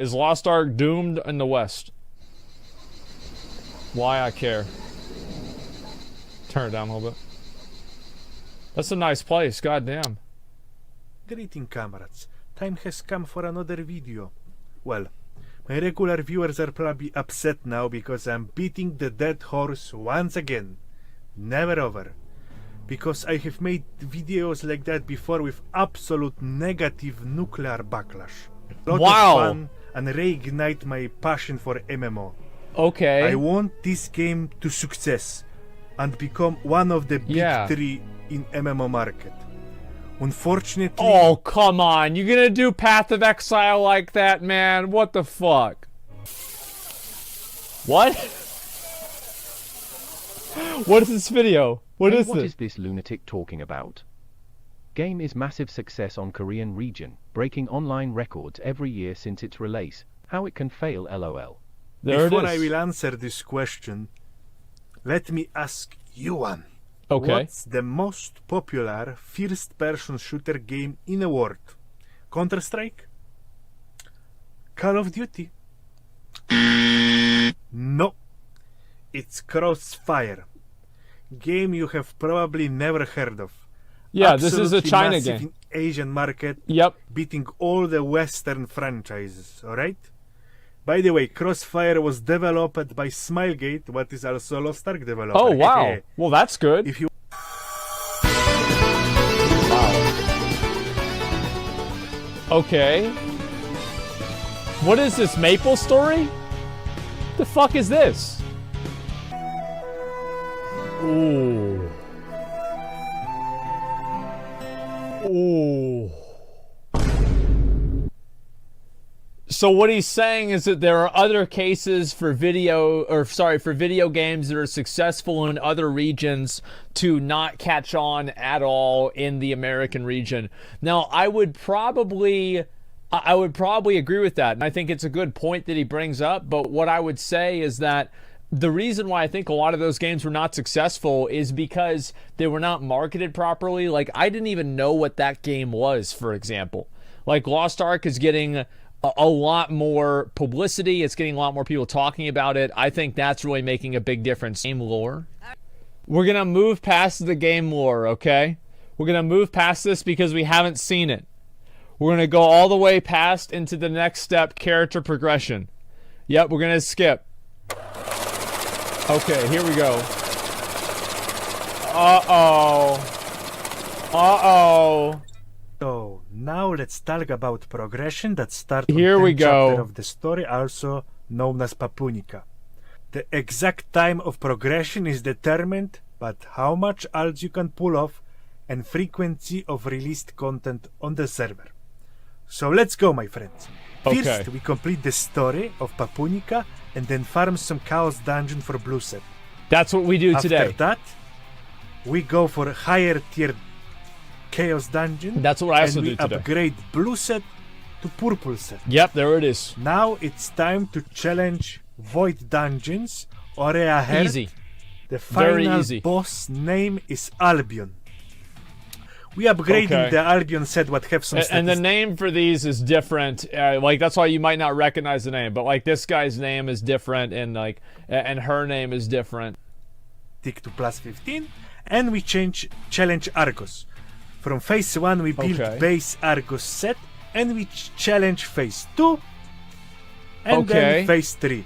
Is Lost Ark doomed in the West? Why I care. Turn it down a little bit. That's a nice place, goddamn. Greeting, comrades. Time has come for another video. Well, my regular viewers are probably upset now because I'm beating the dead horse once again. Never over. Because I have made videos like that before with absolute negative nuclear backlash. A lot of fun and reignite my passion for MMO. Okay. I want this game to success and become one of the big three in MMO market. Unfortunately... Oh, come on. You gonna do Path of Exile like that, man? What the fuck? What? What is this video? What is this lunatic talking about? Game is massive success on Korean region, breaking online records every year since its release. How it can fail, lol. Before I will answer this question, let me ask you one. Okay. What's the most popular first-person shooter game in the world? Counter-Strike? Call of Duty? No. It's Crossfire. Game you have probably never heard of. Yeah, this is a China massive game. In Asian market. Yep. Beating all the Western franchises, alright? By the way, Crossfire was developed by Smilegate, what is also a Lost Ark developer. Oh, wow. Well, that's good. If you... Wow. Okay. What is this, Maple Story? The fuck is this? Ooh. Ooh. So what he's saying is that there are other cases for video games that are successful in other regions to not catch on at all in the American region. Now, I would probably agree with that, and I think it's a good point that he brings up, but what I would say is that the reason why I think a lot of those games were not successful is because they were not marketed properly. Like, I didn't even know what that game was, for example. Like, Lost Ark is getting a lot more publicity. It's getting a lot more people talking about it. I think that's really making a big difference. Game lore. We're going to move past the game lore, okay? We're going to move past this because we haven't seen it. We're going to go all the way past into the next step, character progression. Yep, we're going to skip. Okay, here we go. Uh-oh. Uh-oh. So, now let's talk about progression that starts on Here we go. chapter of the story, also known as Papunica. The exact time of progression is determined by how much ult you can pull off and frequency of released content on the server. So let's go, my friends. Okay. First, we complete the story of Papunica and then farm some Chaos Dungeon for Blue Set. That's what we do today. After that, we go for a higher tier Chaos Dungeon. That's what I also and do we today. upgrade Blue Set to Purple Set. Yep, there it is. Now it's time to challenge Void Dungeons or ahead. Easy. The Very final easy. boss name is Albion. We upgraded the Albion set what have some and the name for these is different. Like, that's why you might not recognize the name. But like, this guy's name is different, and like, and her name is different. Tick to plus 15, and we challenge Argos. From phase 1 we build base Argos set, and we challenge phase 2, and then phase 3.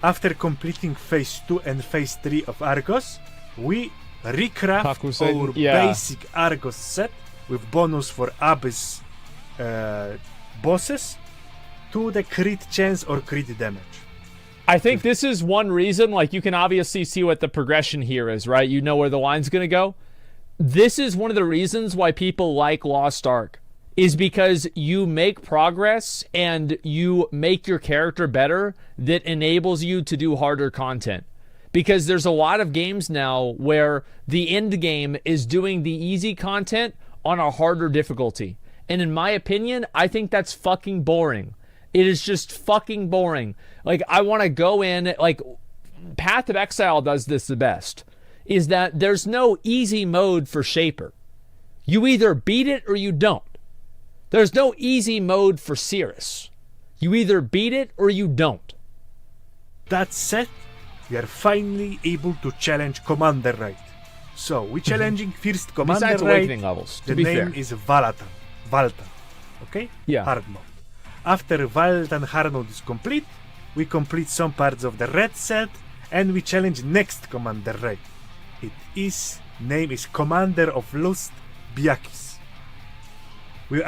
After completing phase 2 and phase 3 of Argos, we recraft our basic Argos set with bonus for Abyss bosses to the crit chance or crit damage. I think this is one reason, like, you can obviously see what the progression here is, right? You know where the line's going to go. This is one of the reasons why people like Lost Ark, is because you make progress and you make your character better that enables you to do harder content. Because there's a lot of games now where the end game is doing the easy content on a harder difficulty. And in my opinion, I think that's fucking boring. It is just fucking boring. Like, I want to go in, like, Path of Exile does this the best, is that there's no easy mode for Shaper. You either beat it or you don't. There's no easy mode for Cirrus. You either beat it or you don't. That said, we are finally able to challenge Commander Right. So, we're challenging first Commander Besides Right. awakening levels, to The be name fair. is Valatan. Valtan. Okay? Yeah. Hard mode. After Valtan hard mode is complete, we complete some parts of the red set, and we challenge next Commander Right. It is name is Commander of Lost-Biakis.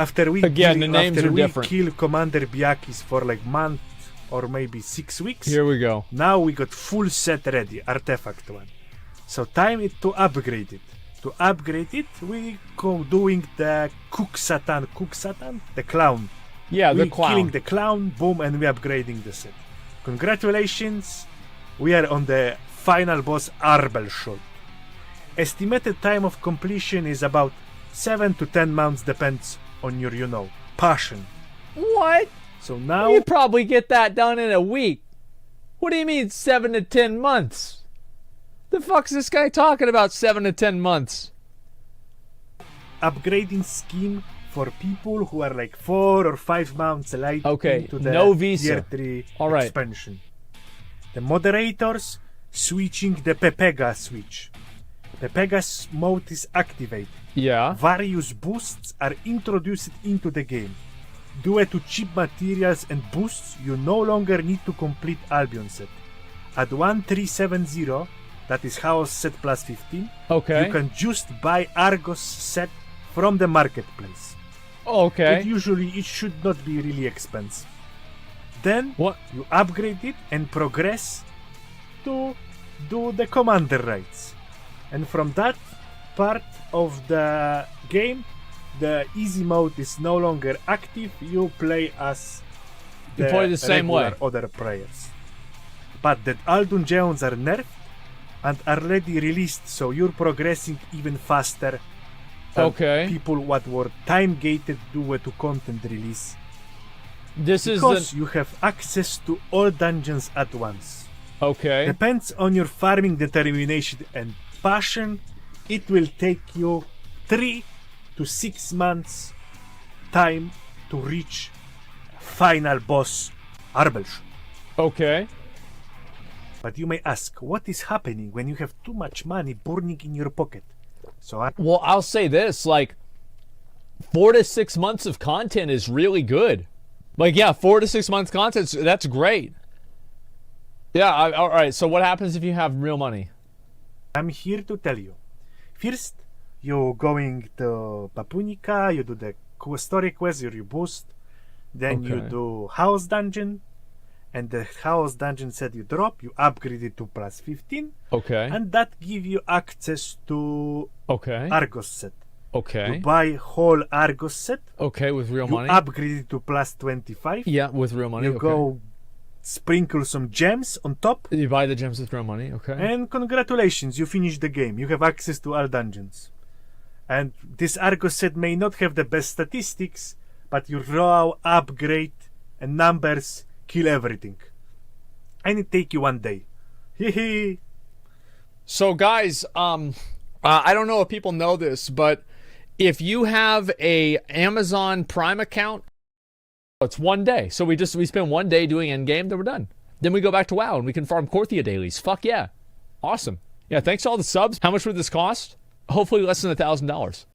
After we Again, the names are different. kill Commander Biakis for like month or maybe 6 weeks. Here we go. Now we got full set ready, artifact one. So time it to upgrade it. To upgrade it, we go doing the Cook Satan, the clown. Yeah, the We clown. killing the clown, boom, and we upgrading the set. Congratulations, we are on the final boss Arbelshot. Estimated time of completion is about 7 to 10 months, depends on your, passion. What? So now You probably get that done in a week. What do you mean 7 to 10 months? The fuck's this guy talking about 7 to 10 months? upgrading scheme for people who are like 4 or 5 months late Okay, into the no visa. tier 3 All right. expansion. The moderators switching the Pepega switch. Pepega's mode is activated. Yeah. Various boosts are introduced into the game. Due to cheap materials and boosts, you no longer need to complete Albion set. At 1370, that is House set plus 15, Okay. you can just buy Argos set from the marketplace. Okay. It should not be really expensive. Then What? you upgrade it and progress to do the commander rights. And from that part of the game, the easy mode is no longer active. You play as You play the same regular way. other players. But the Aldun Geons are nerfed and are already released, so you're progressing even faster than Okay. people what were time gated due to content release. This is Because the you have access to all dungeons at once. okay. Depends on your farming determination and passion. It will take you 3 to 6 months time to reach final boss Arbelsh. Okay. But you may ask, what is happening when you have too much money burning in your pocket? So Well, I'll say this, like 4 to 6 months of content is really good. Like, yeah, 4 to 6 months content, that's great. Yeah, all right. So what happens if you have real money? I'm here to tell you. First, you're going to Papunica, you do the story quest, you boost. Then you Okay. do house dungeon. And the house dungeon set you drop, you upgrade it to plus 15. Okay. And that give you access to Okay. Argos set. You Okay. buy whole Argos set, Okay, with real you money? upgrade it to plus 25. Yeah, with real money. You Okay. go sprinkle some gems on top. You buy the gems with real money. Okay. And congratulations, you finish the game. You have access to all dungeons. And this Argos set may not have the best statistics, but your raw upgrade and numbers kill everything. And it take you 1 day. Hehe. So guys, I don't know if people know this, but if you have a Amazon Prime account, it's 1 day. So we spend 1 day doing endgame, then we're done. Then we go back to WoW and we can farm Korthia dailies. Fuck yeah. Awesome. Yeah, thanks to all the subs. How much would this cost? Hopefully less than $1,000.